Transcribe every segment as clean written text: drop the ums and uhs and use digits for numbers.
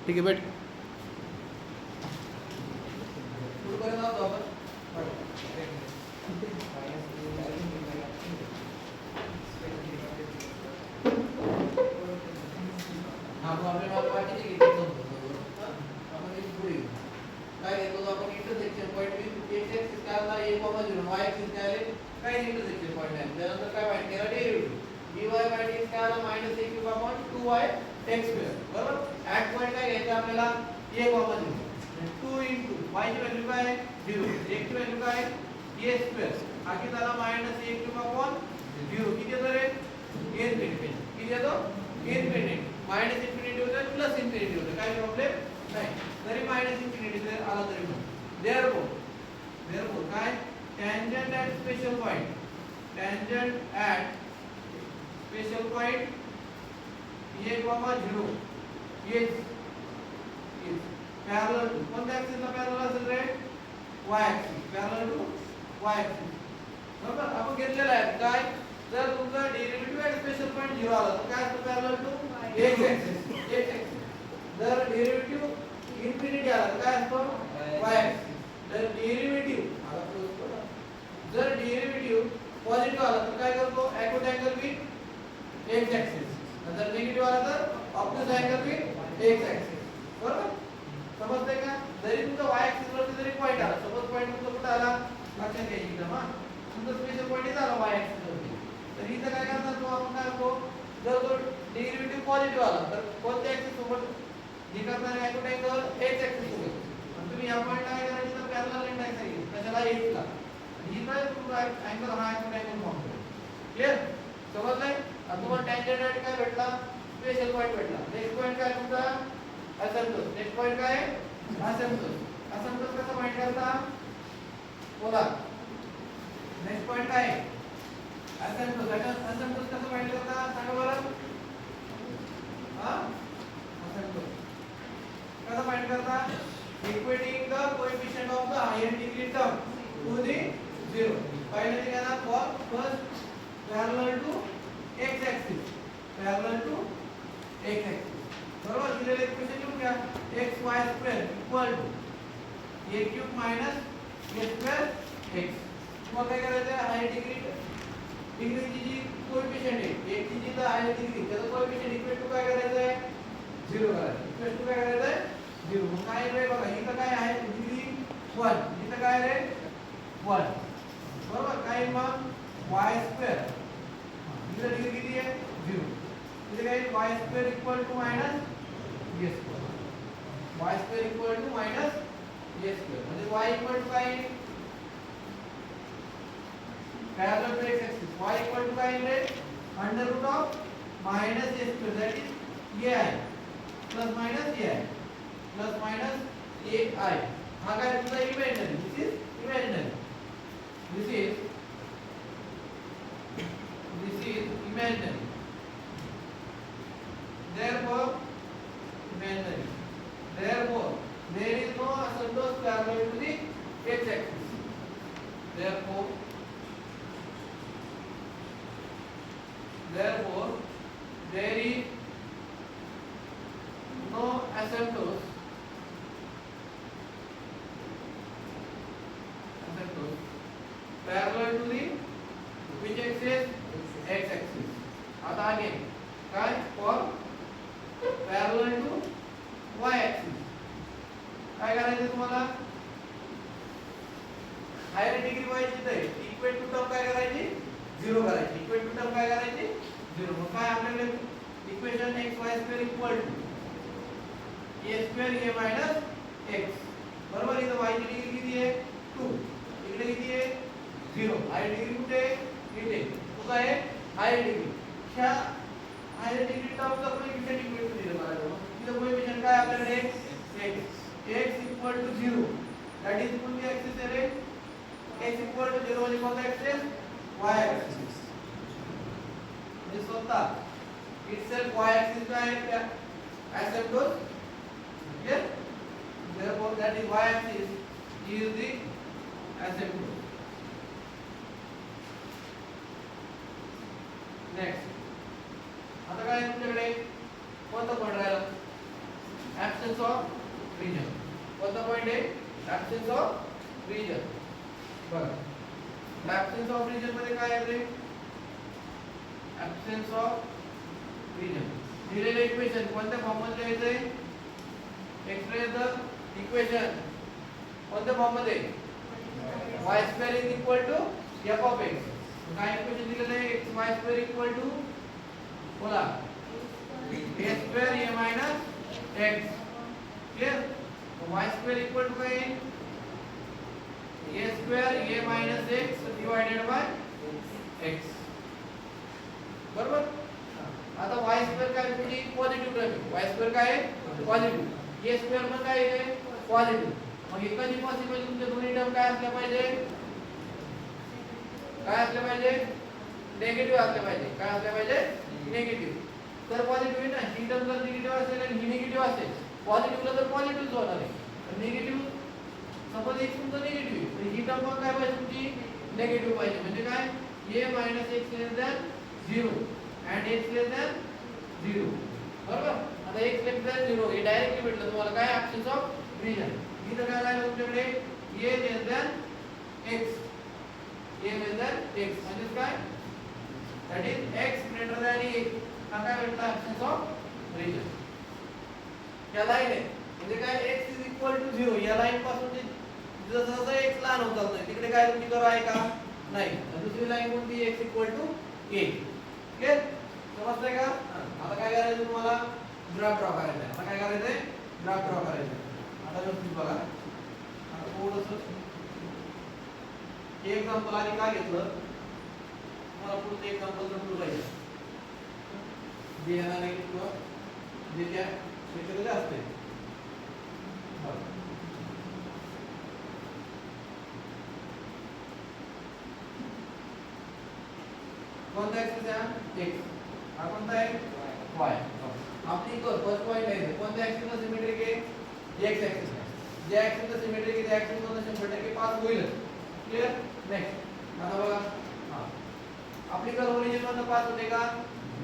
ठीक आहे, भेट कुठपर्यंत आलो आपण? हा प्रॉब्लेम आपला किती घेतो आपण एक पुढे घेऊ. काय घेतो आपण इंटरसेक्शन पॉईंट बी x एक्सिस काय आला 1,0 y एक्सिस काय आले काय इंटरसेक्शन पॉईंट आहे. त्यानंतर काय माहिती केला डेरिव्हेटिव्ह dy by dx काय आला -a/2y x². बरोबर. ऍट पॉईंट काय घ्यायचं आपल्याला 1,0 2 into y ची व्हॅल्यू काय आहे 0, x ची व्हॅल्यू काय आहे a². हा किती आला -a/0. किती येतो रे इन्फिनिटी. किती येतो इन्फिनिटी. मायनस इन्फिनिटी होते प्लस इन्फिनिटी होते काय प्रॉब्लेम नाही. जरी मायनस इन्फिनिटी जर आला तरी पण देअरफोर काय tangent at special point a,0 is parallel to कोणत्या ऍक्सिसला पॅरलल असेल रे y axis parallel to y axis. बरोबर. आपण घेतलेला आहे काय जर तुमचा डेरिव्हेटिव्ह ॲट स्पेशल पॉइंट 0 आला तर काय असतो पॅरलल टू x ऍक्सिस. जर डेरिव्हेटिव्ह इन्फिनिटी आला तर काय असतो y ऍक्सिस. जर डेरिव्हेटिव्ह पॉझिटिव्ह आला तर काय करतो acute angle with x axis. जर निगेटिव्ह आला तर opposite angle with x axis. बरोबर. समजतंय का. जरी तुमचा y ऍक्सिस वरती जरी पॉइंट आला सपोज पॉइंट तुमचा कुठे आला लक्षात घ्या एकदम. हा तुमचा स्पेशल पॉइंट आला y ऍक्सिस वरती तर इथं काय करणार तो आपण काय करतो जर तो डेरिव्हेटिव्ह पॉझिटिव्ह आला तर कोणत्या ऍक्सिस सोबत हे करणार ॲक्यूट अँगल x ऍक्सिस सोबत. आणि तुम्ही या पॉइंटला काय करायचं तर पॅरलल लाईन टाकायची कशाला x ला. ही काय तुमचा अँगल हा ॲक्यूट अँगल फॉर्म करेल. क्लियर समजलंय. आता तुम्हाला टॅन्जंट काय भेटला स्पेशल पॉइंट भेटला. नेक्स्ट पॉइंट काय तुमचा असंतोष. नेक्स्ट पॉइंट काय असंतोष कसा फाइंड करता बोला. नेक्स्ट पॉइंट काय असंतोष कसा फाइंड करता सांगा बरं. हा असंतोष कसा फाइंड करता equating the coefficient of the higher degree term to the 0. पहिले काय ना first parallel to x axis बरोबर. दिलेले इक्वेशन लिहून घ्या xy² equal to a³ minus a² x. मग काय करायचं हायर डिग्रीची जी कोएफिशिएंट आहे एक ची जी हायर डिग्री त्याचा कोएफिशिएंट इक्वल टू काय करायचं आहे 0 करायचं. इक्वल टू काय करायचं आहे 0. मग काय रे बघा इथं काय आहे डिग्री 1 इथं काय रे 1 बरोबर. काय मग y² इथं डिग्री किती आहे 0. इथे काय y² equal to minus a². y² equal to minus a² म्हणजे y इक्वल टू काय parallel to x axis. y equal to काय रे under root of minus a² that is a आहे प्लस मायनस a आहे plus minus a आहे. हा काय तुमचा imaginary. This is imaginary. This is imaginary. Therefore, there is no asymptote parallel to the x-axis. Therefore, there is no asymptote parallel to the which axis x axis. आता आगे काय for parallel to y axis काय करायचं तुम्हाला higher degree y ची तर equal to term काय करायची 0 करायची. इक्वल टू टर्म काय करायची 0. मग काय आपल्याकडे equation xy² equal to a² a x बरोबर. इथं y ची डिग्री किती आहे 2 इकडे किती आहे 0. हायर डिग्री कुठे इथे कुठे आहे हायर डिग्री. ह्या हायर डिग्री टर्मचा कोएफिशिएंट इक्वल टू दिलं मला. तिथं कोएफिशिएंट काय आपल्याकडे x equal to 0 that is कोणती ऍक्सिस आहे रे x इक्वल टू 0 म्हणजे कोणता ऍक्सिस y ऍक्सिस. म्हणजे स्वतः इटसेल्फ y ऍक्सिस काय आहे asymptote. Clear. Therefore that is y axis is the asymptote. Next आता काय तुमच्याकडे कोणतं पॉइंट राहिलं ऍब्सेंस ऑफ रीजन. कोणता पॉइंट आहे? ऍब्सेंस ऑफ रीजन. बघा ऍब्सेंस ऑफ रीजन मध्ये काय आहे रे? ऍब्सेंस ऑफ रीजन दिलेलं इक्वेशन कोणत्या फॉर्म मध्ये लिहायचंय? एक्सप्रेस द इक्वेशन कोणत्या फॉर्म मध्ये? y square is equal to f of x. काय इक्वेशन दिलेलं आहे? y square equal to बोला a square a minus x. Clear? y square equal to काय आहे? a square a minus x divided by x. बरोबर? आता y square काय म्हणजे पॉझिटिव्ह टर्म आहे. y square काय आहे? पॉझिटिव्ह. a square पण काय आहे? पॉझिटिव्ह. मग एकाची पॉसिबल तुमच्या दोन्ही टर्म काय असल्या पाहिजे? काय असल्या पाहिजे? निगेटिव्ह असल्या पाहिजे. काय असल्या पाहिजे? निगेटिव्ह. तर पॉझिटिव्ह आहे ना, ही टर्म जर निगेटिव्ह असेल आणि ही निगेटिव्ह असेल, पॉझिटिव्हला तर पॉझिटिव्हच होणार आहे. निगेटिव्ह सपोज x तुमचा निगेटिव्ह आहे, तर ही टर्म पण काय पाहिजे तुमची? निगेटिव्ह पाहिजे. म्हणजे काय? a - x < 0 and x < 0. बरोबर? आता x < 0 हे डायरेक्टली भेटलं तुम्हाला काय? ऍब्सेंस ऑफ रीजन. इथं काय लागलं तुमच्याकडे? a x. a x म्हणजे काय? That is x greater than a. हा काय भेटला? Absence of region. या लाईन आहे म्हणजे काय? x is equal to 0. या लाईन पासून जसं जसं x लहान होत जातं तिकडे काय तुमची कर्व आहे का? नाही. दुसरी लाईन कोणती? x equal to a. Clear? समजतंय का? आता काय करायचं तुम्हाला? ग्राफ ड्रॉ करायचा आहे. आता काय करायचंय? ग्राफ ड्रॉ करायचा आहे. आता तुम्ही बघा आता थोडंसं एक एक्झाम्पल आधी काय घेतलं तुम्हाला पुढचं एक्झाम्पल समजून पाहिजे जे येणार नाही किंवा जे त्या क्षेत्रामध्ये असते. कोणता ऍक्सिस आहे? x. हा कोणता आहे? y. आपली फर्स्ट पॉइंट आहे कोणत्या ऍक्सिसला सिमेट्रिक आहे? x axis. ज्या ऍक्सिसला सिमेट्रिक आहे त्या ऍक्सिस मधून 100% पास होईल. क्लियर? नेक्स्ट आता बघा आपली कर्व ओरिजिन मधून पास होते का?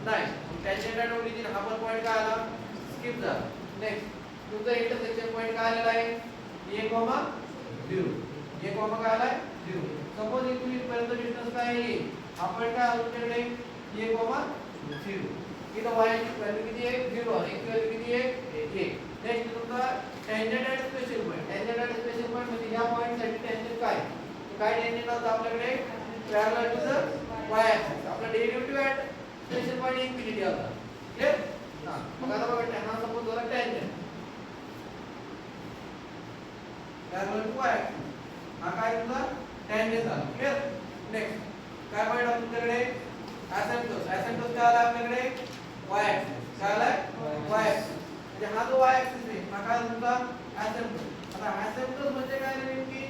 नाही. टॅन्जंट आणि ओरिजिन हा पण पॉइंट काय आला? स्किप झाला. नेक्स्ट तुमचा इंटरसेक्शन पॉइंट काय आलेला आहे? a, 0. a, काय आलाय? 0. सपोज इथून इथपर्यंत डिस्टन्स काय आहे? हा पॉइंट काय आला तुमच्याकडे? a, 0. इथं y ची व्हॅल्यू किती आहे? 0 आणि x व्हॅल्यू किती आहे? 1. नेक्स्ट तुमचा टॅन्जंट आणि स्पेशल पॉइंट. टॅन्जंट आणि स्पेशल पॉइंट म्हणजे या पॉइंट साठी टॅन्जंट काय? काय टॅन्जंट असतं आपल्याकडे? Parallel to the y axis. आपला derivative at special point infinity होता. क्लियर? हां. मग आता बघा हा सपोज झाला tangent. Parallel to y axis. हा काय तुमचा टॅन्जंट झाला. क्लियर? नेक्स्ट काय पॉइंट आहे तुमच्याकडे? असिम्प्टोस. असिम्प्टोस काय आला आपल्याकडे? y axis. काय आला? y axis. म्हणजे हा जो y ऍक्सिस आहे हा काय तुमचा असिम्प्टोस. आता असिम्प्टोस म्हणजे काय नेमकी?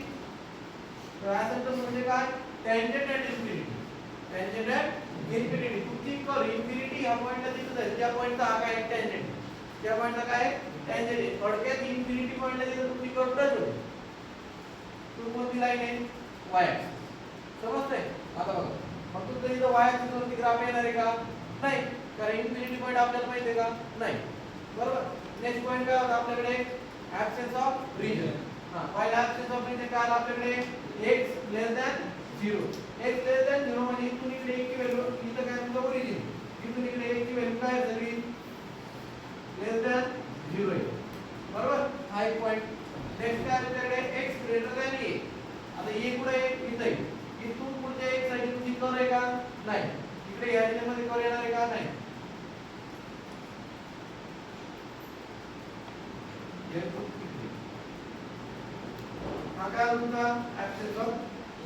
तर असिम्प्टोस म्हणजे काय? Tangent at infinity. Tangent at infinity. तुमची कर्व इन्फिनिटी या पॉइंटला तिथं जाईल. त्या पॉइंटचा हा काय टॅन्जंट. त्या पॉइंटला काय टॅन्जंट आहे. थोडक्यात इन्फिनिटी पॉइंटला तिथं तुमची कर्व टच होते. तो कोणती लाईन आहे? y axis. समजतंय? आता बघा मग तुमचं इथं y ऍक्सिस वरती ग्राफ येणार आहे का? नाही. कारण इन्फिनिटी पॉइंट आपल्याला माहिती आहे का? नाही. बरोबर? नेक्स्ट पॉइंट काय होता आपल्याकडे? ऍब्सेंस ऑफ रीजन. हां पहिला ऍब्सेंस ऑफ रीजन काय आला आपल्याकडे? x < 0. x < 0 म्हणजे इथून इकडे एक ची व्हॅल्यू इथं काय तुमचं ओरिजिन. इथून इकडे एक ची व्हॅल्यू काय झाली? < 0 आहे. बरोबर? हा एक पॉइंट. नेक्स्ट काय आपल्याकडे x ग्रेटर दॅन a. आता a कुठे आहे? इथं आहे. इथून पुढच्या एक साइड तुमची कर्व आहे का? नाही. इकडे या मध्ये कर्व येणार आहे का? नाही. हा काय तुमचा ऍब्सेंस ऑफ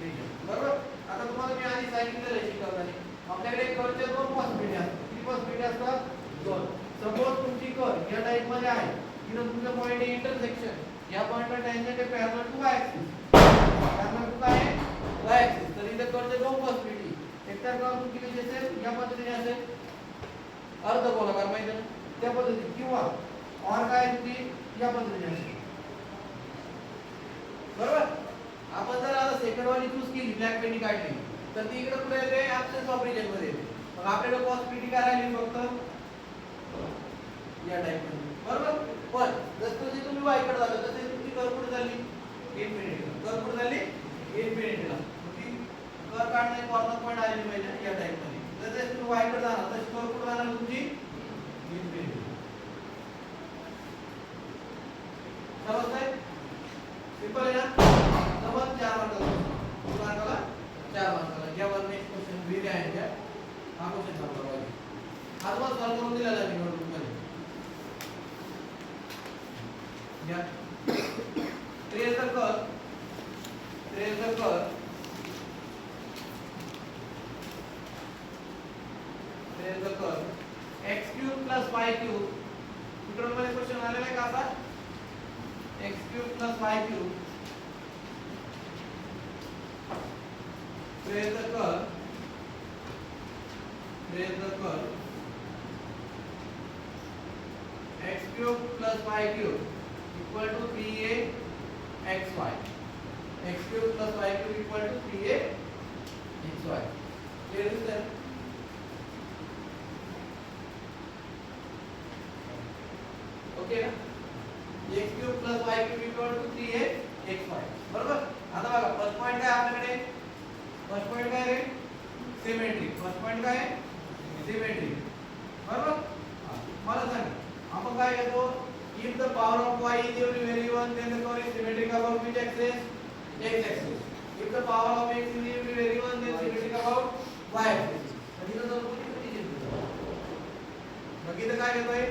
रीजन. बरोबर? आता तुम्हाला मी आधी सांगितलेलं आहे शिकवताना आपल्याकडे कर्वच्या दोन पॉसिबिलिटी असतात. किती पॉसिबिलिटी असतात? दोन. सपोज तुमची कर्व या टाइप मध्ये आहे. इथं तुमचं पॉइंट आहे इंटरसेक्शन. या पॉइंटला टॅन्जंट आहे parallel to y axis. Parallel to काय आहे? y axis. तर इथं कर्वच्या दोन पॉसिबिलिटी. एक तर कर्व तुमची कशी असेल? या पद्धतीने असेल. अर्धगोलाकार माहिती आहे ना? त्या पद्धतीने किंवा और काय तुमची या पद्धतीने असेल. बरोबर? आपण जर आता सेकंड वाली चूज केली ब्लॅक पेननी काढली तर ती इकडे कुठे येते? ऍब्सेंस ऑफ रीजन मध्ये येते. मग आपल्याला पॉसिबिलिटी काय राहिली फक्त या टाइप मध्ये. बरोबर? पण जर कॉर्नर पॉईंट आलेली पाहिजे या टाइप मध्ये. जर तुम्ही वाय कडे जाणार तर स्कोर कुठे जाणार तुमची इन्फिनिटी. समजतंय? सिंपल आहे ना? समज 4 मार्काला 4 मार्काला यावर नेक्स्ट क्वेश्चन व्हेरी आहे घ्या. हा क्वेश्चन सांगतो पाहिजे. हा तुम्हाला सॉल्व करून दिलेला आहे नोटबुक मध्ये. घ्या. Trace the curve x cube plus y cube tutorial मध्ये क्वेश्चन आलेला आहे का आता? x cube plus y cube trace the curve x cube plus y cube equal to 3a xy. x cube plus y cube equal to 3a xy. Clear is there? Okay ना? x cube plus y cube equal to 3a xy. बरोबर? आता बघा first point काय आपल्याकडे? First point काय रे? Symmetry. First point काय आहे? Symmetry. बरोबर? मला सांग आपण काय घेतो? if the power of y is every value 1 then the curve is symmetric about which axis? X axis. if the power of x is every value 1 then symmetric about y axis. इथं जर कोणी किती घेतलं? मग इथं काय घेतोय?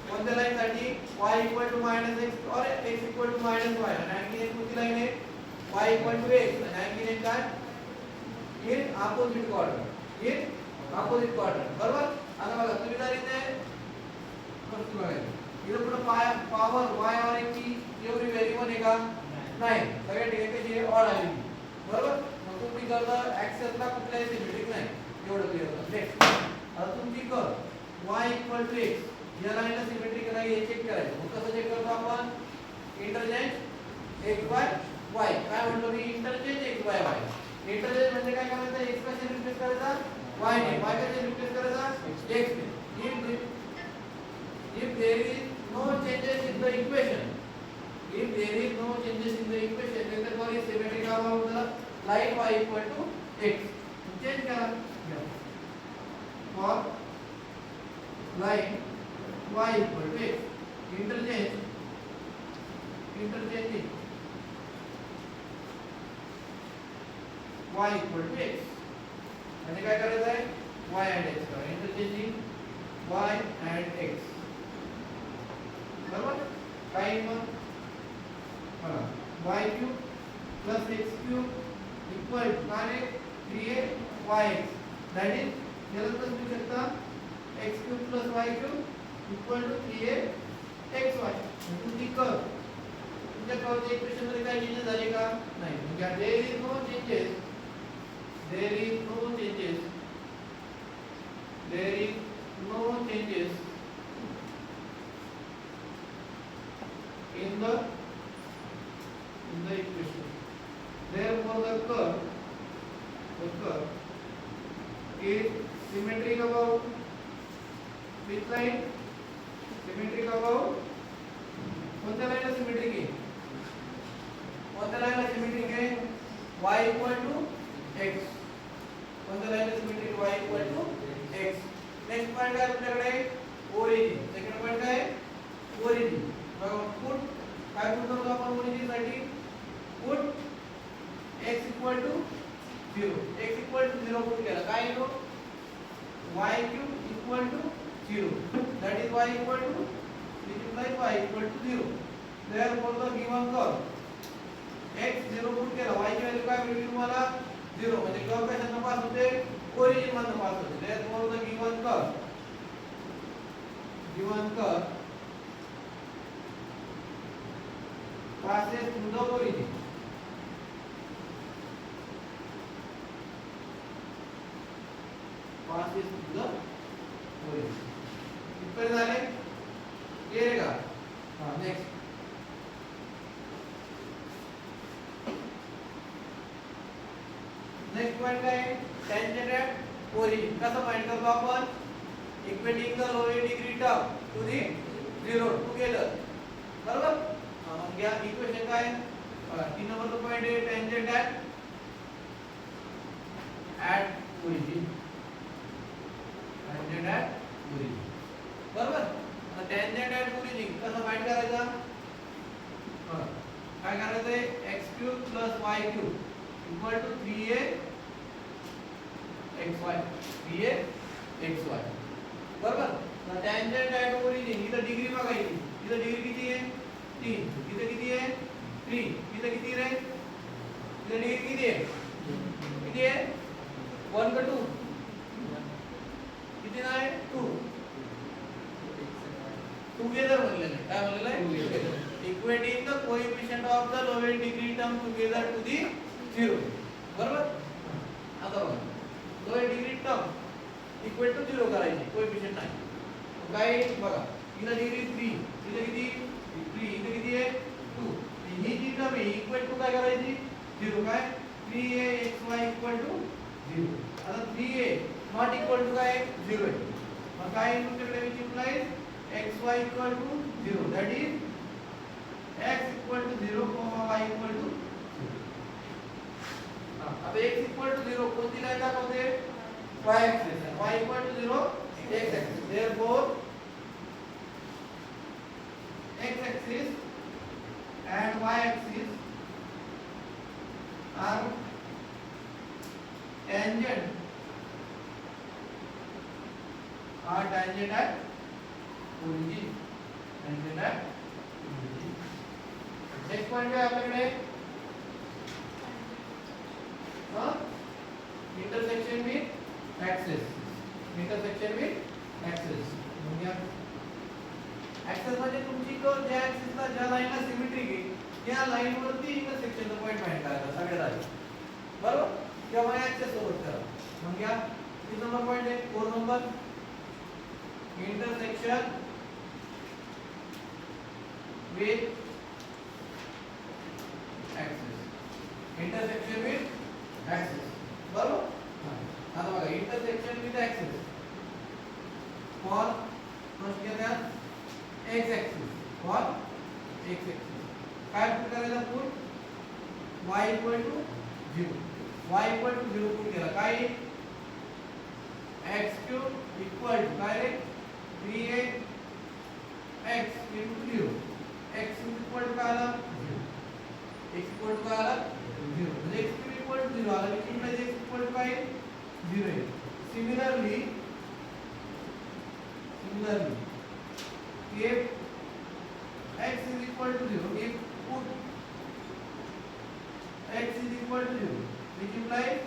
कोणत्या लाईन साठी y equal to -x और x equal to -y आणि आणखी एक कोणती लाईन आहे y equal to x आणि आणखी एक काय इन ऑपोजिट क्वाड्रंट बरोबर. आता बघा तुम्ही जर इथे वस्तू बघायची इथे पुढे पॉवर y और x ची एवढी व्हॅल्यू आहे का? नाही. सगळ्या ठिकाणी कशी आहे ऑड आली बरोबर. मग तुम्ही जर ऍक्सेसला कुठल्याही सिमेट्रिक नाही एवढं क्लिअर होतं. नेक्स्ट आता तुमची कर y equal to x या लाईनला सिमेट्रिक नाही हे चेक करायचं. मग कसं चेक करतो आपण? Interchange x y y. काय म्हणतो मी? Interchange x y y. Interchange म्हणजे काय करायचं? x कसे रिप्लेस करायचा? y ने. y कसे रिप्लेस करायचा? x ने. if there is no changes in the equation then the curve is symmetric about the line y equal to x. Change करा for line y equal to x. interchanging y equal to x म्हणजे काय करायचं आहे? y and x करा. interchanging y and x बरोबर. काय मग बघा y cube plus x cube equal to काय 3a yx. that is याला तर तुम्ही शकता x cube plus y cube equal to 3a xy. तुमची कर्व तुमच्या कर्वच्या इक्वेशन मध्ये काय चेंजेस झाले का? नाही. म्हणजे there is no changes in the equation. Therefore the curve is symmetric about which line? Symmetric about कोणत्या लाईनला सिमेट्रिक आहे? कोणत्या लाईनला सिमेट्रिक आहे? y equal to x. कोणत्या लाईनला symmetric? y equal to x. Next point काय आपल्याकडे? ओरिजिन. सेकंड पॉइंट काय? ओरिजिन. पुट काय पुट करतो आपण ओरिजिन साठी? Put x equal to 0. x equal to 0 put केला काय येतो? y cube equal to 0. that is y equal to which implies y equal to 0. therefore the given curve x 0 put केला y ची value काय मिळेल तुम्हाला? 0. म्हणजे कर्व कशातून पास होते? ओरिजिन मधून पास होते. therefore the given curve passes through the origin. इथपर्यंत झाले? क्लियर आहे का? हां नेक्स्ट पॉइंट काय आहे? Tangent at origin. कसं फाइंड करतो आपण? Equating the lower degree term to the 0 together बरोबर. मग या इक्वेशन काय? 3 नंबरचा पॉइंट आहे टेंजेंट ॲट कसा फाइंड करायचा? काय करायचंय? x cube plus y cube equal to 3a xy 3a xy बरोबर. तर टॅन्जंट ॲट ओरिजिन इथं डिग्री बघायची. इथं डिग्री किती आहे? 3. इथं किती आहे? 3. इथं किती रे? इथं डिग्री किती आहे? किती आहे? 1 का 2? किती नाही? 2. टुगेदर म्हणलेलं आहे. काय म्हणलेलं आहे? Together. Equating the coefficient of the lowest degree term together to the 0. बरोबर. आता बघा lowest degree term equal to 0 करायची, कोएफिशिएंट नाही. काय बघा इथं डिग्री 3, इथं किती 3, इथं किती आहे 2. ही जी टर्म आहे इक्वल टू काय करायची 0. काय 3a xy इक्वल टू 0. आता 3a नॉट इक्वल टू काय 0 आहे. मग काय तुमच्याकडे which implies xy equal to 0 that is x equal to 0 y equal to 0. अब x इक्वल टू 0 कोणती लाईन दाखवते? y axis. y equal to 0 x axis. therefore x axis and y axis are tangent at origin. Tangent at origin. Next point आहे आपल्याकडे intersection with axis. Intersection with axis म्हणजे axis म्हणजे तुमची जो ज्या एक्सिसला ज्या लाईनला सिमेट्रिक आहे त्या लाईनवरती इंटरसेक्शनचा पॉइंट फाइंड करायचा सगळ्यात आधी. बरोबर. किंवा एक्सिस सोबत करा. मग या किती नंबर पॉइंट आहे? 4 number. Intersection with axis. Intersection with axis. बरोबर. आता बघा intersection with axis for first घेतात x axis for x axis. काय पुट करायला? Put y equal to 0. y equal to 0 put केला. काय x क्यूब इक्वल टू काय रे 3a x into 0. x equal to काय आला 0. x इक्वल टू काय आला 0. म्हणजे x क्यूब इक्वल टू 0 आला. which implies x equal to काय 0 आहे. Similarly if x is equal to 0, if put x is equal to 0, which implies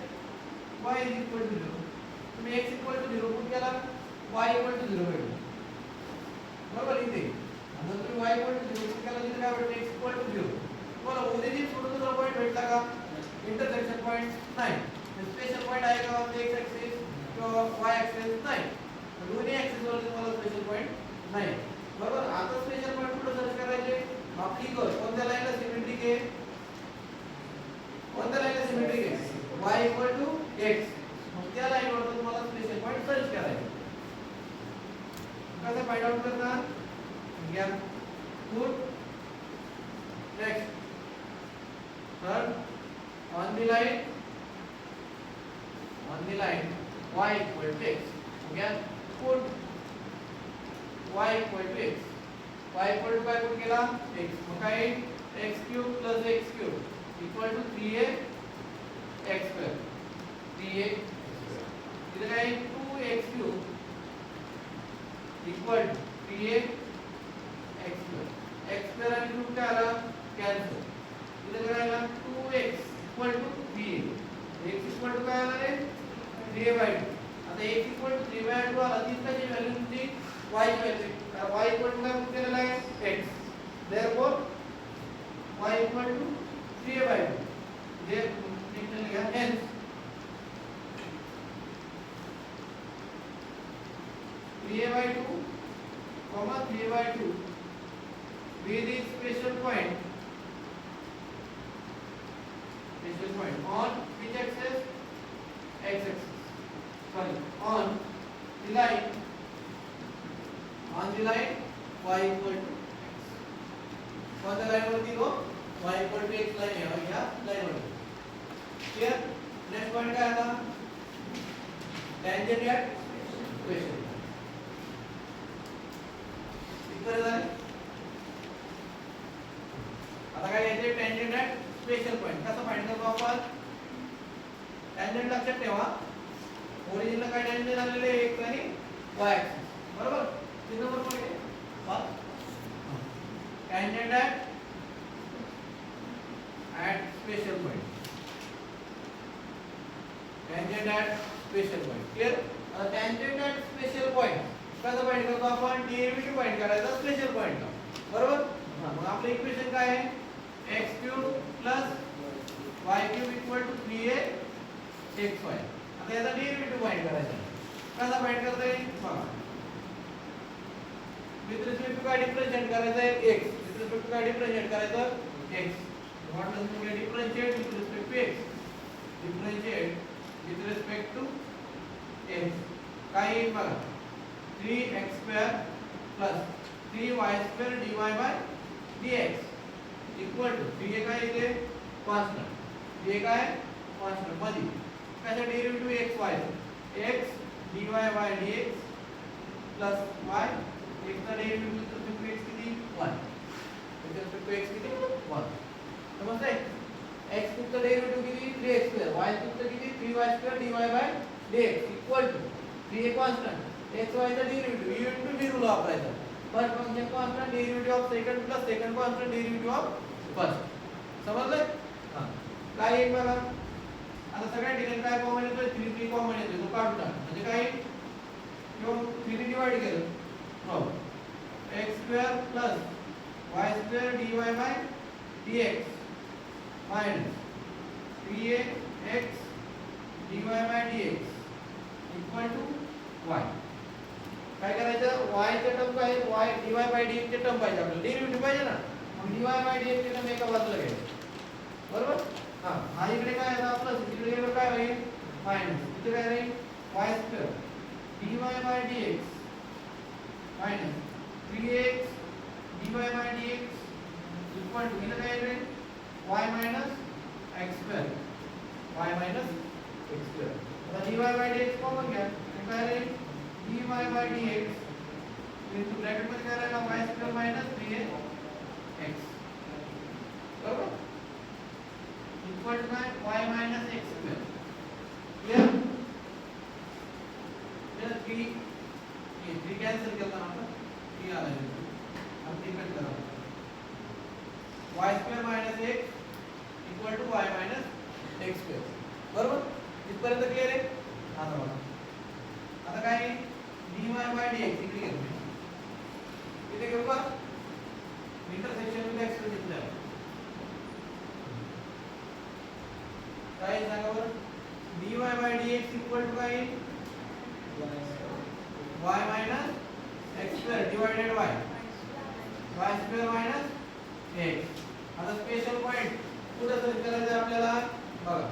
y is equal to 0. तुम्ही x equal to 0 put केला y equal to 0 भेटतो. बरोबर. इथे जर तुम्ही y equal to 0 put केला तर काय भेटतं? x equal to 0. तुम्हाला ओरिजिन सोडून दुसरा पॉइंट भेटला का? इंटरसेक्शन पॉइंट नाही. स्पेशल पॉइंट आहे का x एक्सिस किंवा y एक्सिस? नाही. दोन्ही एक्सिस वर तुम्हाला स्पेशल पॉइंट नाही. बरोबर. आता स्पेशल पॉइंट कुठे सर्च करायचे? आपली कोणत्या लाईनला सिमेट्रिक आहे? कोणत्या लाईनला सिमेट्रिक आहे? y equal to x. मग त्या लाईनवर तुम्हाला स्पेशल पॉइंट सर्च करायचे. कसं फाइंड आउट करणार? घ्या put next third on the line y equal to x. घ्या put y equal to x. y equal to काय पुट केला? x. मग काय x cube plus x cube equal to 3a x square. 3a इथे काय 2x cube equal to 3a x square. x square आणि cube काय आला? Cancel. इथे काय आला? 2x equal to 3a. x equal to काय आला रे? 3a/2. आता x इक्वल टू 3/2 आला. तिसऱ्याची व्हॅल्यू तुमची y ची व्हॅल्यू. y इक्वल टू काय पुट केलेला आहे? x. therefore y equal to 3a/2. जे निघून घ्या hence 3a/2 3a/2 with the special point on which axis? X axis. Sorry, on the line y equal to x. कोणत्या line वरती हो? y equal to x line आहे या line वरती. Clear. Next point काय आता? Tangent at equation. इक्वेशन झाले. At special point कसं फाइंड करतो आपण टॅन्जंट लक्षात ठेवा ओरिजिनला काय टॅन्जंट आलेले x आणि y ऍक्सिस बरोबर 3 नंबर पॉईंट आहे पहा tangent at special point tangent at special point clear आता टॅन्जंट ॲट स्पेशल पॉईंट कसं फाइंड करतो आपण डेरिव्हेटिव्ह फाइंड करायचा स्पेशल पॉईंटला बरोबर मग आपलं इक्वेशन काय आहे x³ + y³ = 3axy आता याचा डेरिव्हेटिव्ह फाइंड करायचा कसा फाइंड करता येईल बघा विथ रिस्पेक्ट टू काय डिफरन्शिएट करायचं आहे x विथ रिस्पेक्ट टू काय डिफरन्शिएट करायचं x what does mean differentiate with respect to x differentiate with respect to x काय येईल बघा 3x² + 3y² dy/dx equal to 3 काय येते कॉन्स्टंट 3 काय कॉन्स्टंट मध्ये कशा derivative x y x dy/dx plus y x चा derivative with respect to x किती 1 विथ रिस्पेक्ट टू x किती 1 समजतंय x चा डेरिव्हेटिव्ह किती 3x² y चा किती 3y² dy/dx equal to 3 constant x y चा डेरिव्हेटिव्ह u * v रूल वापरायचा first function constant derivative of second plus second constant derivative of first समजलं हां काय येईल बघा आता सगळ्या ठिकाणी काय कॉमन येतो 3 कॉमन येतो तो काढून टाक म्हणजे काय किंवा 3 ने डिवाइड केलं हो x² + y² dy/dx minus 3ax dy/dx equal to y काय करायचं y चे टर्म काय y dy/dx चे टर्म पाहिजे आपल्याला डेरिव्हेटिव्ह पाहिजे ना मग dy/dx चे टर्म एका बाजूला घ्यायचे बरोबर हां हा इकडे काय आहे आपलं इकडे गेलं काय होईल मायनस इथे काय राहील y² dy/dx minus 3x dy/dx equal to इथे काय राहील y minus x² y minus x² आता dy/dx कॉमन घ्या काय राहील dy/dx इनटू ब्रॅकेट मध्ये काय राहिला y² minus 3x बरोबर इक्वल टू काय y minus x² क्लियर तर 3 कॅन्सल करता आपण 3 आला आपण 3 कट करा y² minus x equal to y minus x² बरोबर इथपर्यंत क्लियर आहे आता बघा आता काय dy/dx इकडे घेतो इथे घेऊ का इंटरसेक्शन मध्ये एक्सप्रेस घेतलं काय सांगा बरं dy/dx इक्वल टू काय y minus x² divided by y² minus x आता स्पेशल पॉइंट कुठे सर्च करायचं आपल्याला बघा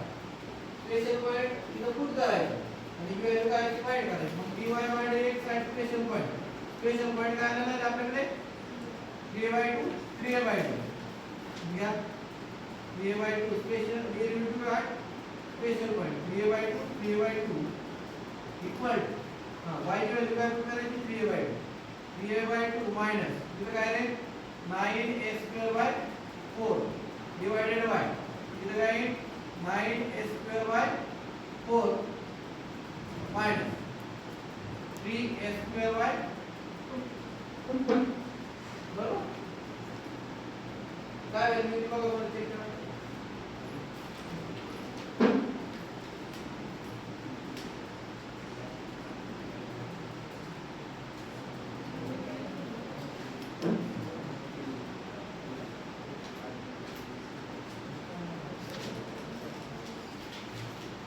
स्पेशल पॉइंट इथं पुट करायचं आणि व्हॅल्यू काय ती फाइंड करायची मग dy/dx ॲट स्पेशल पॉइंट काय आलेला आहे आपल्याकडे 3/2 3/2 घ्या 3/2 special derivative at special point 3/2 equal हां y ची व्हॅल्यू काय करायची 3/2 मायनस इथे काय राहील 9a²/4 डिवाइडेड बाय इथे काय 9a²/4 मायनस 3a²/2 बरोबर काय व्हॅल्यू ती बघा बरं चेक करा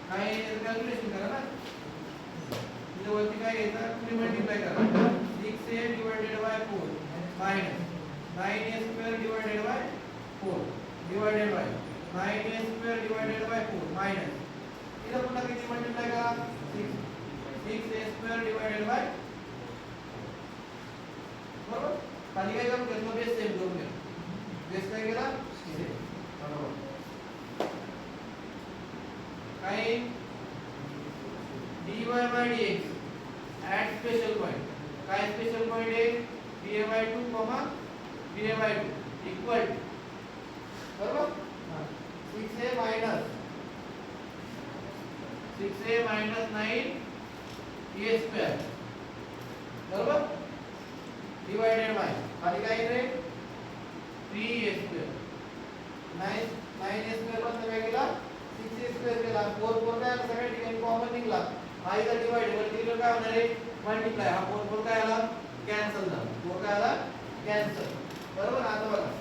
काय कॅल्क्युलेशन करा ना इथे वरती काय घ्यायचं 3 मल्टिप्लाय करा 6a divided by 4 minus 9a² divided by 4 divided by 9a² divided by 4 minus इधर पुन्हा किती मल्टिप्लाय करा 6a² divided by बरोबर खाली काय करून घेतलं बेस सेम करून घ्या बेस काय केला सेम बरोबर काय dy/dx ॲट स्पेशल पॉइंट काय स्पेशल पॉइंट आहे ba/2 ba/2 इक्वल बरोबर 6a minus 6a minus 9a square बरोबर डिवाइडेड बाय खाली काय येते 3a square 9a square पण काय केला 6a square केला 4 4 काय आला सगळ्या ठिकाणी कॉमन निघाला हा इथं डिवाइडेबल केलं काय होणार आहे मल्टिप्लाय हा 4 4 काय आला कॅन्सल झाला 4 काय आला कॅन्सल बरोबर आता बघा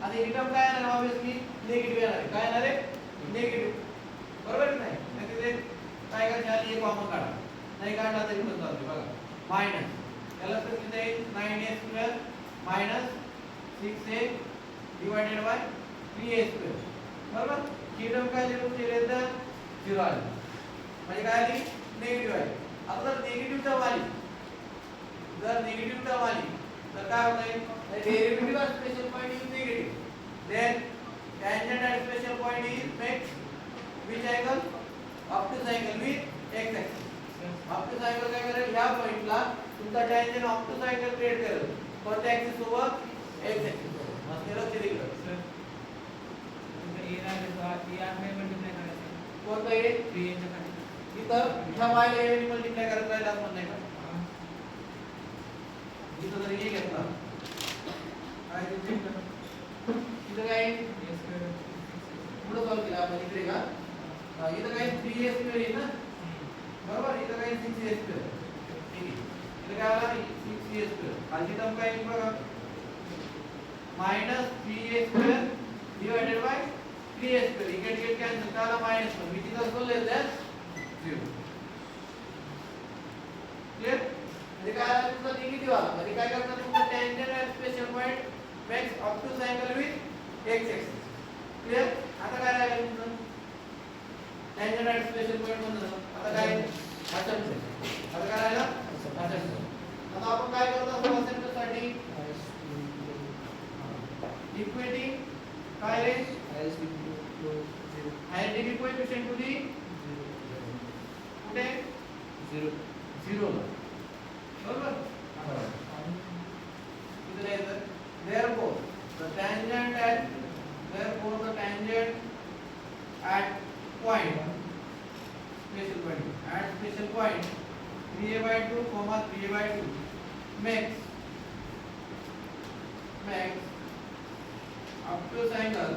आता ही टर्म काय येणार ऑब्वियसली निगेटिव्ह येणार आहे काय येणार आहे निगेटिव्ह बरोबर की नाही म्हणजे ते काय करायचं आधी एक कॉमन काढा नाही काढला तरी पण चालते बघा मायनस याला तर किती येईल 9a square minus 6a divided by 3a square बरोबर ही टर्म काय लिहू केले तर 0 आली म्हणजे काय आली निगेटिव्ह आहे आता जर निगेटिव्ह टर्म आली तर काय होतंय derivative of special point is negative then tangent at special point is makes which angle opposite angle with x axis opposite angle काय करेल ह्या पॉइंटला तुमचा tangent opposite angle क्रिएट करेल कोणत्या ऍक्सिस सोबत x axis सोबत मग लक्ष दिलं सर तुमचा a ला या ने मल्टिप्लाय करायचं कोणता a 3a च्या खाली इथं ह्या y ला a ने मल्टिप्लाय करायचं राहिला म्हणून नाही का इथं जर a घेतला काय दिसते इथं काय पुढे सॉल्व केला आपण इकडे का इथं काय 3a स्क्वेअर आहे ना बरोबर इथं काय 6a स्क्वेअर ठीक आहे इथं काय आला 6a स्क्वेअर खालची टर्म काय येईल बघा minus 3a square divided by 3a square इकडे कॅन्सल झाला minus 1 which is also less than 0 clear म्हणजे काय आला तुमचा निगेटिव्ह आला म्हणजे काय करणार तुमचा tangent at special point makes obtuse angle with x axis clear आता काय राहिलं तुमचं टेंजंट ॲट स्पेशल पॉइंट म्हणून आता काय असेंबल आता काय राहिलं असेंबल आता आपण काय करत असतो असेंबल साठी इक्वेटिंग काय रे higher degree coefficient to the कुठे 0 ला बरोबर इथे लिहायचं therefore the tangent at point special point 3a/2 3a/2 makes obtuse angle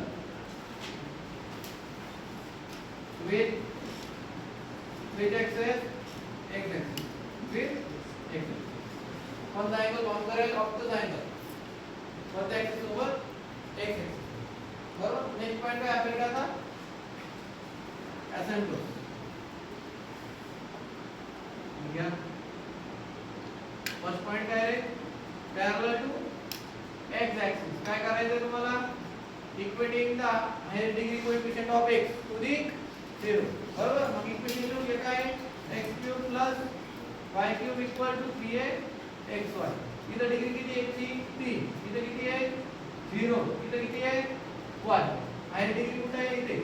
with x axis with x axis कोणता अँगल फॉर्म करेल ऑब्टूज अँगल कोणत्या ऍक्सिस सोबत x axis बरोबर नेक्स्ट पॉइंट काय आपल्याकडे आता asymptote घ्या फर्स्ट पॉइंट काय रे पॅरलल टू x axis काय करायचं तुम्हाला equating the higher degree coefficient of x to the 0 बरोबर मग इक्वेशन लिहू हे काय x³ + y³ = 3a xy इथं डिग्री किती आहे ची 3 इथं किती आहे 0 इथं किती आहे 1 हायर डिग्री कुठे आहे इथे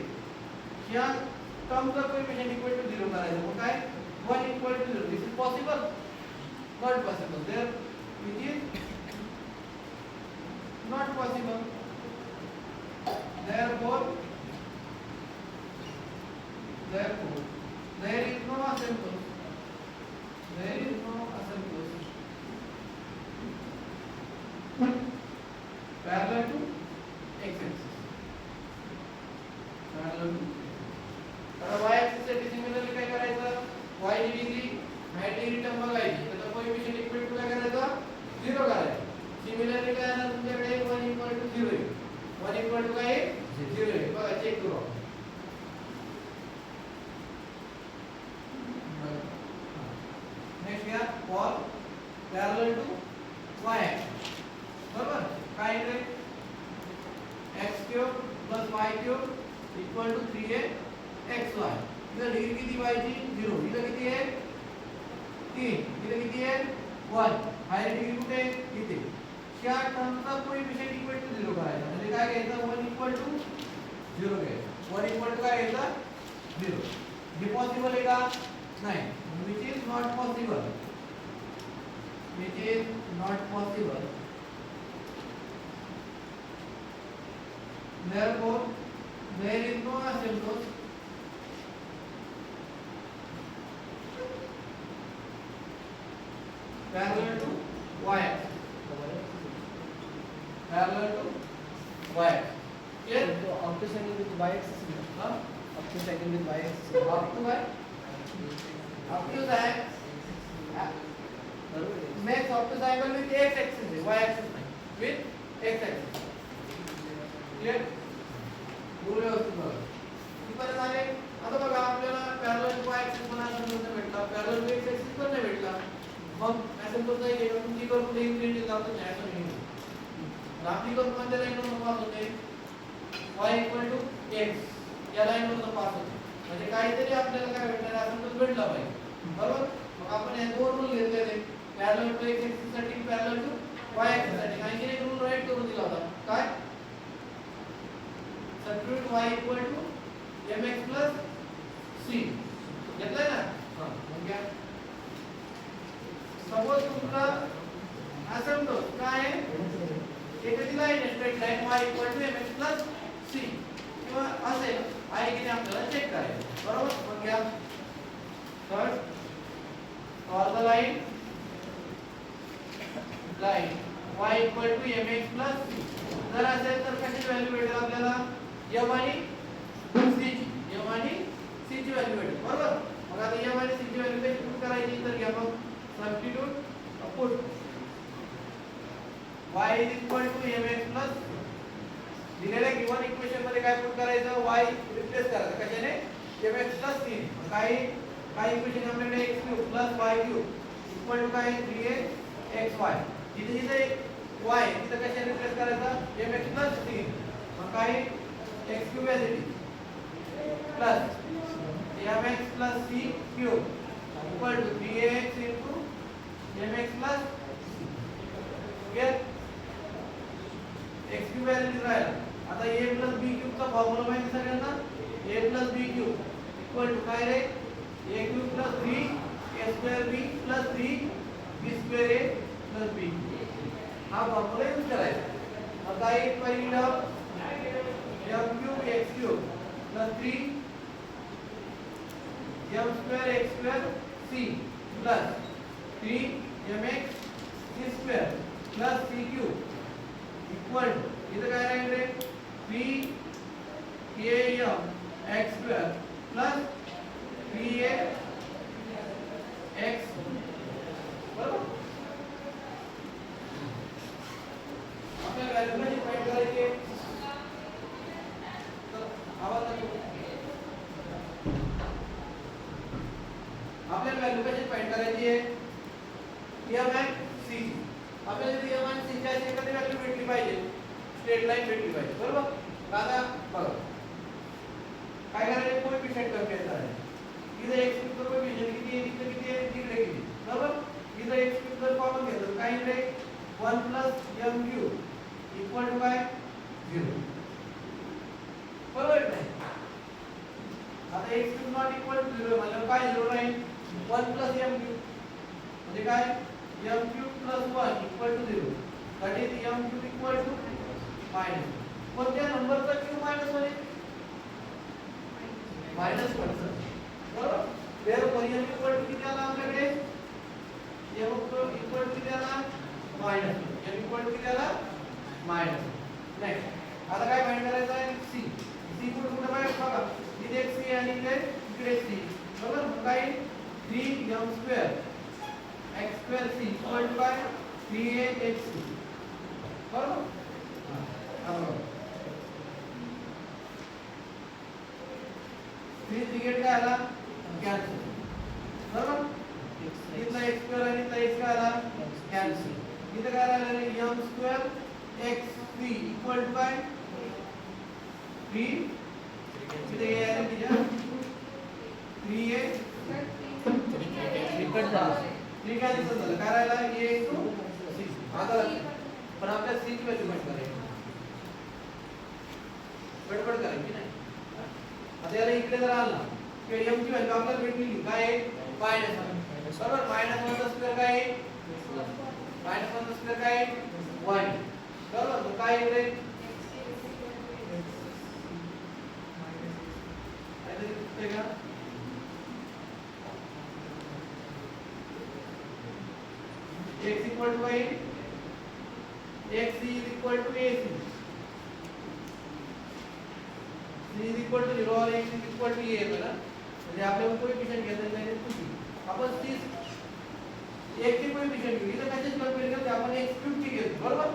या टर्मचा कोएफिशिएंट इक्वल टू 0 करायचं मग काय 1 equal to 0 this is possible not possible there which is not possible therefore there is no asymptote parallel to x axis parallel to आता y axis साठी सिमिलरली काय करायचं y ची डिग्री हाईट डिग्री टर्म बघायची त्याचा coefficient equal to काय करायचा 0 करायचा सिमिलरली काय आहे तुमच्याकडे 1 इक्वल टू 0 आहे 1 इक्वल टू काय 0 आहे बघा चेक करू नेक्स्ट घ्या for parallel to y axis बरोबर काय आहे x³ + y³ = 3a xy इधर डिग्री किती y ची 0 इधर किती आहे 3 इधर किती आहे 1 हायर डिग्री कुठे आहे इथे या टर्मचा कोएफिशिएंट इक्वल टू 0 करायचा म्हणजे काय घ्यायचं 1 इक्वल टू 0 घ्यायचं 1 इक्वल टू काय घ्यायचं 0 हे पॉसिबल आहे का नाही which is not possible therefore there is no asymptote parallel to y-axis. Parallel to y-axis. Clear? So obtuse angle with y-axis. Huh? Obtuse angle with y-axis. Up to y. Up to that makes obtuse angle with x-axis, y-axis नाही, with x-axis. Clear? पूर्ण व्यवस्थित बघा. किती झाले? आता बघा आपल्याला parallel to y-axis पण असं भेटला, पॅरलल टू x-axis पण नाही भेटला. मग असेंबल काय केलं? तुमची करून पुढे इन्फिनिटी जातो नाही असं नाही. आपली करून कोणत्या लाईनवर पास होते? y x या लाईनवर पास होते. म्हणजे काहीतरी आपल्याला काय भेटणार असेंबल भेटला पाहिजे. बरोबर? मग आपण हे दोन रूल घेतलेले. पॅरलल टू x-axis साठी पॅरलल टू y-axis साठी. आणखी एक रूल राईट करून दिला होता. काय? सबस्टिट्यूट y mx c घेतलाय ना? हां मग क्या सपोज तुमचा असेंबल काय आहे? एखादी लाईन आहे straight line y mx c किंवा असेल आहे की नाही आपल्याला चेक करायचं. बरोबर? मग क्या first for the line y mx c जर असेल तर कशाची व्हॅल्यू भेटेल आपल्याला? m आणि c ची m आणि c ची व्हॅल्यू भेटेल. बरोबर? मग आता m आणि c ची व्हॅल्यू कशी पुट करायची? तर घ्या मग सबस्टिट्यूट पुट y mx दिलेल्या गिवन इक्वेशन मध्ये काय पुट करायचं? y रिप्लेस करायचं कशाने? mx 3. काय इक्वेशन आपल्याकडे x³ y³ काय 3xy. जिथे जिथे y तिथे कशाने रिप्लेस करायचा? mx 3. मग काय x³ as it is plus mx c³ equal to 3ax into mx get x³ as it is राहिला. आता a b³ चा फॉर्म्युला माहिती सगळ्यांना? a b³ equal to काय रे? a³ 3a²b 3b²a b. हा फॉर्म्युला यूज करायचा. आता एक पहिलं m³ x³ 3 m² x² c 3 mx c² c³ equal इथं काय राहील रे? 3am x² 3a x. बरोबर? आपल्याला व्हॅल्यू कशी फाइंड करायची? आवाज येतो. आपल्याला व्हॅल्यू कशी फाइंड करायची आहे? m आणि c. आपल्याला इथे m आणि c ची अशी एखादी व्हॅल्यू भेटली पाहिजे. स्ट्रेट लाईन भेटली पाहिजे. बरोबर? आता बघा. काय करायचं? कोएफिशिएंट कम्पेअर करायचं. इथे x चं कोएफिशिएंट किती आहे? इथे किती आहे? तिकडे किती? बरोबर? इथे x जर कॉमन घेतलं काय येईल? 1 m³ इक्वल टू काय? 0. बरोबर नाही? आता x³ नॉट इक्वल टू 0 म्हणजे काय 0 राहील? 1 m³ म्हणजे काय? m³ + 1 equal to 0. That is m³ equal to minus. कोणत्या नंबरचा क्यूब मायनस होईल? -1. बरोबर? therefore m इक्वल टू किती आला आपल्याकडे? m इक्वल टू किती आला? मायनस. m इक्वल टू किती आला? मायनस. नेक्स्ट आता काय फाइंड करायचं आहे? c. c कुठे बाहेर बघा. इथे c आणि इकडे c. बरोबर? मग काय 3m² x² c equal to काय? 3axc. बरोबर? हां बरोबर. 3 तिकीट काय आला? कॅन्सल. बरोबर? इथला x² आणि इथला x काय आला? कॅन्सल. इथे काय राहिलं रे? m² x3 इक्वल टू काय? 3 इथे हे आहे किती? 3a इक्वल टू 3 काय दिसत झालं? काय राहिला? a into c. आता पण आपल्या c ची व्हॅल्यू माहित करायची. गडबड करायची नाही. आता याला इकडे जर आला की m ची व्हॅल्यू आपल्याला भेटली काय आहे? -1. बरोबर? -1 काय आहे? -1 काय आहे? 1. बरोबर? मग काय इकडे इक्वल टू काय x is equal to ac, c is equal to 0 और x is equal to a आहे ना, म्हणजे आपल्याला कोएफिशिएंट घेता नाही तुझी आपण c एक ची कोएफिशिएंट घेऊ. इथं कशाची कंपेअर करतो आपण x क्यूब ची घेतो बरोबर.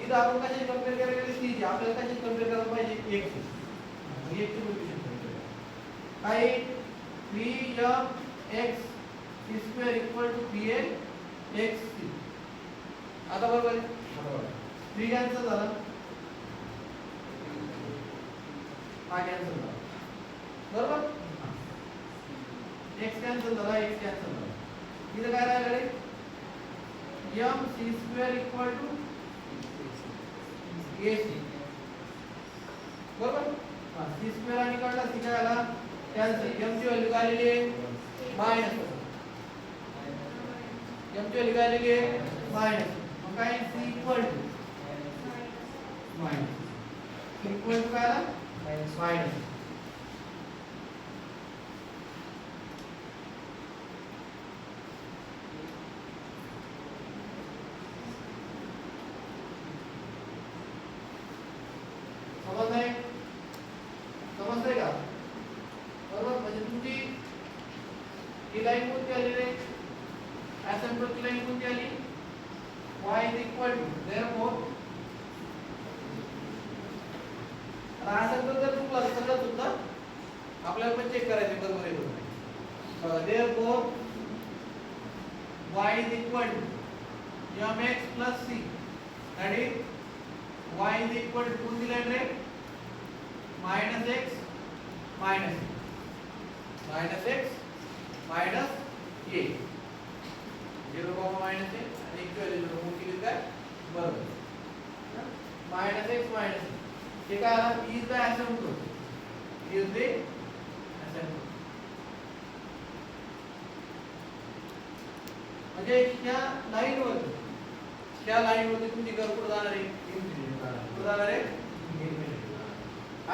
इथं आपण कशाची कंपेअर करायला c ची, आपल्याला कशाची कंपेअर करायला पाहिजे x ची. ही एक ची कोएफिशिएंट काय 3x c² equal to 3x आता बरोबर आहे. बरोबर 3 कॅन्सल झाला, हा कॅन्सल झाला बरोबर. x कॅन्सल झाला, x कॅन्सल झाला. इथं काय राहिलं रे mc² इक्वल टू ac बरोबर. हा c² आणि काढला c काय आला कॅन्सल. m ची व्हॅल्यू काय आलेली आहे मायनस, m ची व्हॅल्यू काय आलेली आहे मायनस. मग काय c equal to minus, equal to काय आला मायनस. समजलंय समजलंय का बरोबर. म्हणजे तुमची ही लाईन कोणती आली रे असेंबलची लाईन कोणती आली y is equal to therefore assemble जर चुकला तर सगळं चुकतं, आपल्याला पण चेक करायचं बरोबर आहे बघा. therefore y is equal to mx plus c that is y is equal to कोणती line ray minus x minus x minus a 0 minus a आणि इक्वल 0 मोठी किती काय बरोबर minus x minus a. हे काय आला is the asymptote, is the asymptote. म्हणजे ह्या लाईनवर तुमची कर्व कुठे जाणार आहे इन्फिनिटी जाणार आहे इन्फिनिटी.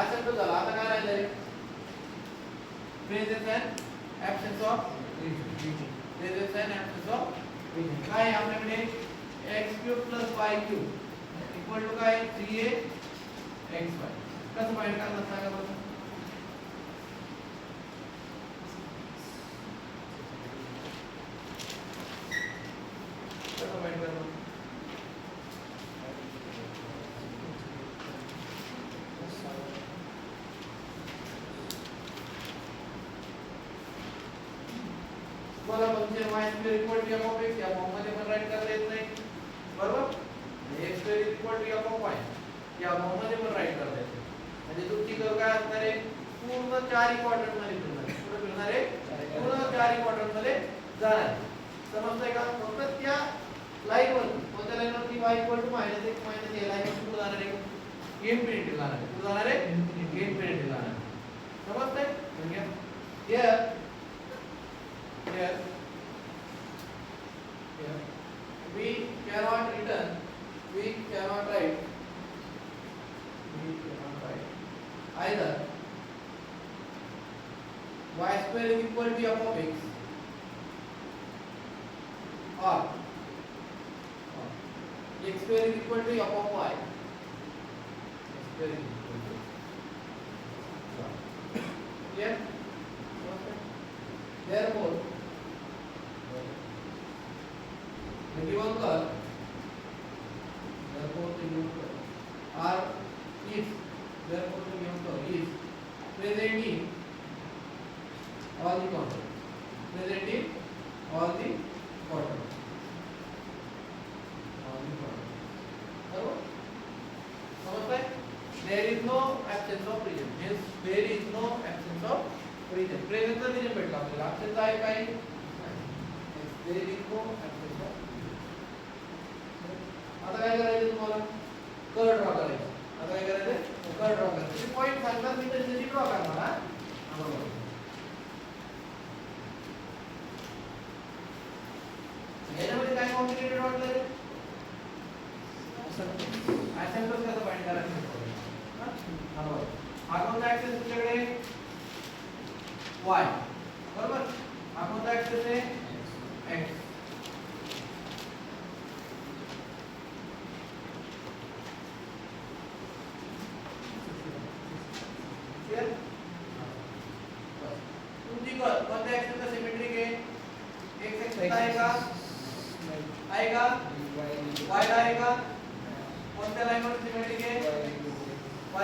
asymptote झाला. आता काय राहिलं रे presence and absence of region. presence and absence of region काय आपल्याकडे x³ + y³ इक्वल टू काय 3a(xy). कसं फाइंड करणार सांगा बरं. कसं फाइंड करणार मला function y² equal to f(x) या फॉर्म मध्ये पण राईट करता येत नाही बरोबर. x² इक्वल टू f(y) या फॉर्म मध्ये पण राईट करता येते. म्हणजे तुमची कर्व काय असणार आहे पूर्ण 4 क्वाड्रंट मध्ये फिरणार आहे. पुढे फिरणार आहे पूर्ण 4 क्वाड्रंट मध्ये जाणार आहे. समजतंय का. फक्त त्या लाईन वर कोणत्या लाईन वरती y equal to -x minus a line कुठे जाणार आहे इन्फिनिटी जाणार आहे. कुठे जाणार आहे इन्फिनिटी जाणार आहे. समजतंय म्हणजे here we cannot write either y² is equal to f(x) or x² is equal to f(y). x² is equal to clear. therefore the given curve are is therefore the given curve is present in all the quadrants. present in all the quadrants. बरोबर समजताय. there is no absence of region means there is no absence of region. present चा region भेटला आपल्याला, absence आहे काय there is no absence of. आता काय करायचं तुम्हाला कर्व ड्रॉ करायचं. आता काय करायचं कर्व ड्रॉ करायचं. तुम्ही पॉइंट सांगता मी तशी ड्रॉ करणार हा बरोबर. याच्यामध्ये काय कॉम्प्लिकेटेड वाटलं रे असेंबल कसं फाइंड करायचं हा बरोबर. हा कोणता ऍक्सेस तुमच्याकडे y बरोबर. हा कोणता ऍक्सेस आहे x.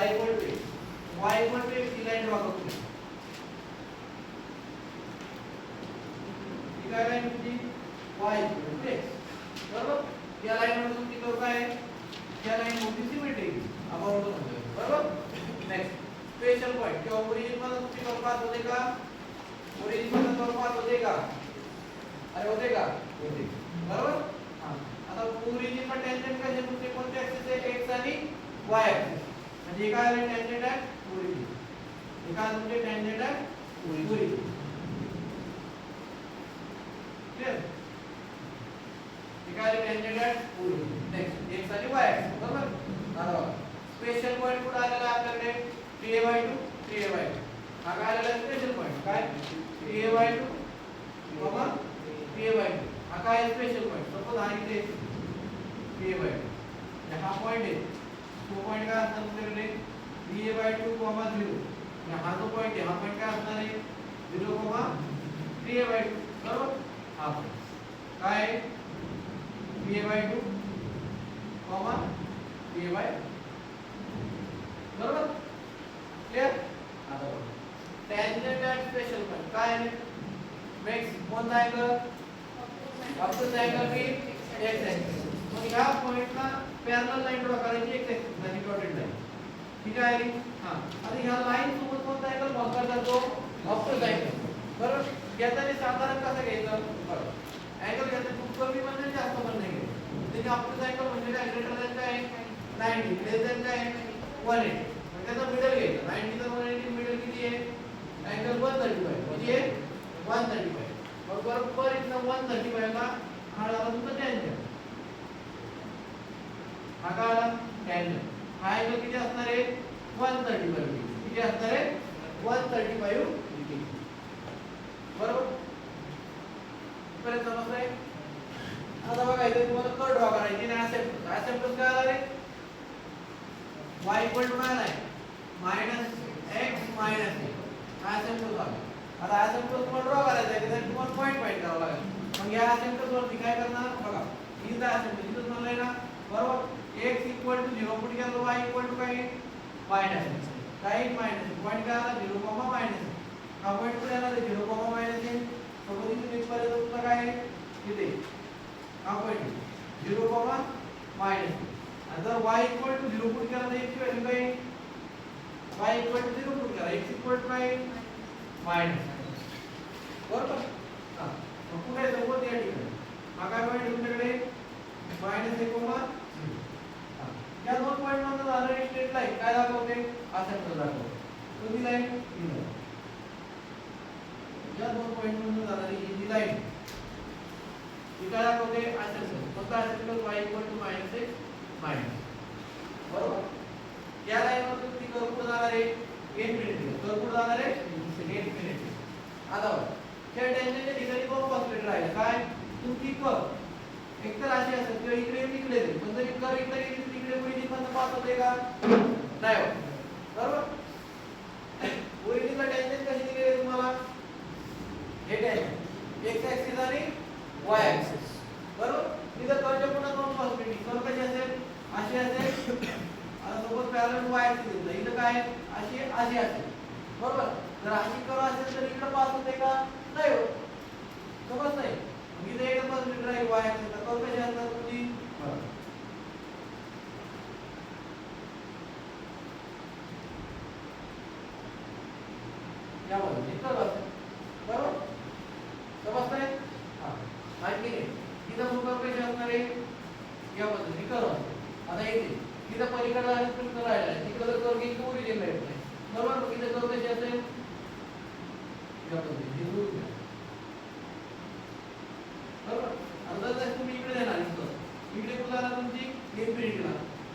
y equal to y equal to x ही लाईन ड्रॉ करतो. ही काय लाईन होती y इक्वल टू x. बरोबर. या लाईन मध्ये तुमची कर्व काय आहे? या लाईन मध्ये सिमेट्री आपण म्हणतो. बरोबर. नेक्स्ट स्पेशल पॉइंट किंवा ओरिजिन मध्ये तुमची कर्व पास होते का? ओरिजिन मध्ये कर्व पास होते का? अरे होते का? होते. बरोबर. हां आता ओरिजिन मध्ये टेंजेंट कसे तुमचे कोणते ऍक्सिस आहे? x आणि y ऍक्सिस. म्हणजे काय आहे टेंजेंट आहे ओरिजिन. हे काय तुमचे टेंजेंट आहे ओरिजिन. क्लियर? हे काय टेंजेंट आहे ओरिजिन. नेक्स्ट x आणि y ऍक्सिस. बरोबर. आता स्पेशल पॉइंट कुठे आलेला आहे आपल्याकडे? 3a/2 3a/2. हा काय आलेला स्पेशल पॉइंट काय? 3a/2 3a/2. हा काय स्पेशल पॉइंट? सपोज हा इथे 3a/2. हा पॉइंट आहे. तो पॉइंट काय असणार तुमच्याकडे? 3a/2, 0. आणि हा जो पॉइंट आहे हा पॉइंट काय असणार आहे? 0, 3a/2. बरोबर. हा पॉइंट काय 3a/2, 3a/2. बरोबर. क्लियर? आता बघा टेंजेंट एट स्पेशल पॉइंट काय आहे? मेक्स कोणता angle? Opposite angle with x axis. मग या पॉइंटला पॅरलल लाईन ड्रॉ करायची x ऍक्सिस आणि डॉटेड लाईन. ठीक आहे? हां आता ह्या लाईन सोबत कोणता अँगल बघा जातो? Opposite angle. बरोबर. घेताना साधारण कसं घ्यायचं? बघा अँगल घेताना खूप कमी म्हणजे जास्त पण नाही घ्यायचं. त्याची ऑपोजिट अँगल म्हणजे काय? ग्रेटर दॅन काय? 90 लेस दॅन काय? 180. मग त्याचा मिडल घ्यायचा. 90 चा 180 मिडल किती आहे? अँगल 135. किती आहे? 135. मग बरोबर इथं 135 ला हा झाला तुमचा टेंजेंट. हा काय आला? टेंजेंट. हा अँगल किती असणार आहे? 135 डिग्री. किती असणार आहे? 135 डिग्री. बरोबर. परत समजतंय? आता बघा इथे तुम्हाला कर्व ड्रॉ करायची आणि असेंबल काय आला रे? y इक्वल टू काय आहे? -x - a. हा असेंबल झाला. आता असेंबल तुम्हाला ड्रॉ करायचा आहे त्यासाठी तुम्हाला पॉइंट करावं लागेल. मग या असेंबल वरती काय करणार? बघा इथं असेंबल इथं म्हणलंय ना. बरोबर. x इक्वल टू 0 पुढे गेलो y इक्वल टू काय? मायनस. काय मायनस? पॉइंट काय आला? 0, मायनस. हा पॉइंट कुठे आला? 0, मायनस आहे. सोबत इथे इथपर्यंत तुमचा काय आहे? इथे हा पॉइंट 0, मायनस. आणि जर y इक्वल टू 0 पुट केला तर x ची व्हॅल्यू काय? y इक्वल टू 0 पुट करा x इक्वल टू काय? मायनस. बरोबर. हां मग पुढे सोबत या ठिकाणी हा काय पॉइंट तुमच्याकडे? -1, या दोन पॉइंट मध्ये जाणारी स्ट्रेट लाईन काय दाखवते? असेंबल दाखवते. कोणती लाईन? ही लाईन. या दोन पॉइंट मध्ये जाणारी ही लाईन ही काय दाखवते? असेंबल. फक्त असेंबल y equal to -x minus. बरोबर. या लाईन वर तुम्ही कर्व कुठे जाणार आहे? इन्फिनिटी. कर्व कुठे जाणार आहे? इन्फिनिटी. आता बघा त्या टेंजेंटच्या ठिकाणी दोन पॉसिबिलिटी राहिले. काय? तुमची कर्व एकतर अशी असेल किंवा इकडे तिकडे जाईल. पण जर कर्व इकडे गेली तर तिकडे ओरिजिन मध्ये पास होते का? नाही होत. बरोबर. ओरिजिनला टेंजेंट कशी दिली आहे तुम्हाला? हे टेंजेंट x ऍक्सिस आणि y ऍक्सिस. बरोबर. इथं कर्वच्या पुन्हा दोन पॉसिबिलिटी. कर्व कशी असेल? अशी असेल. आता सोबत पॅरलल y ऍक्सिस दिला. इथं काय? अशी असेल. बरोबर. जर अशी कर्व असेल तर इकडे पास होते का? नाही होत. समज नाही. मग इथे एकच पॉसिबिलिटी राहील y ऍक्सिस. तर कर्व कशी असणार तुमची? बरोबर. या बाजूने कर्व असेल. बरोबर. समजतंय? हां आणखी इथं कर्व कशी असणार आहे? या बाजूने कर्व असेल. आता इथे इथं पलीकडे कर्व राहिला आहे. तिकडे कर्व की ओरिजिन राहील नाही. बरोबर. मग इथं कर्व कशी असेल? या बाजूने दूर घ्या. बरोबर. आता जर तुम्ही इकडे जाणार इकडे कुठे जाणार तुमची? इन्फिनिटीला.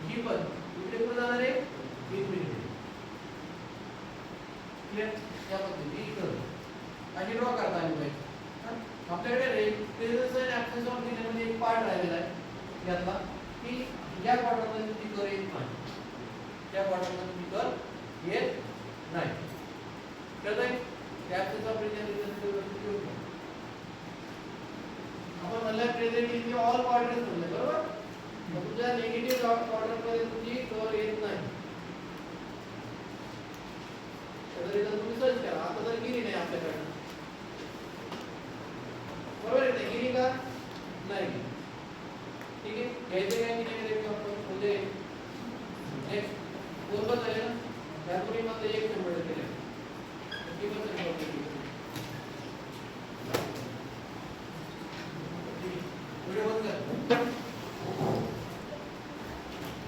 ही पण इकडे कुठे जाणार आहे? इन्फिनिटी. क्लियर? या पद्धतीने कर्व आणि ड्रॉ करता आली पाहिजे. आपल्याकडे प्रेझेन्स आणि ऍब्सेन्स ऑफ दिल्यामध्ये एक पार्ट राहिलेला आहे यातला की या क्वार्टरमध्ये तुम्ही कर्व येत नाही. त्या क्वार्टरमध्ये तुम्ही कर्व येत नाही. कळतंय? ऍब्सेन्स ऑफ प्रेझेन्स आपण म्हणलं प्रेझेंट इन ऑल क्वाड्रंट्स म्हणलं. बरोबर. मग तुझ्या निगेटिव्ह क्वाड्रंट मध्ये तुमची कर्व येत नाही. तर गिरी नाही आपल्याकडे, बरोबर आहे ते गिरी का नाही, ठीक आहे, घ्यायचं काय की नाही आपण म्हणजे नेक्स्ट बरोबर झाले ना.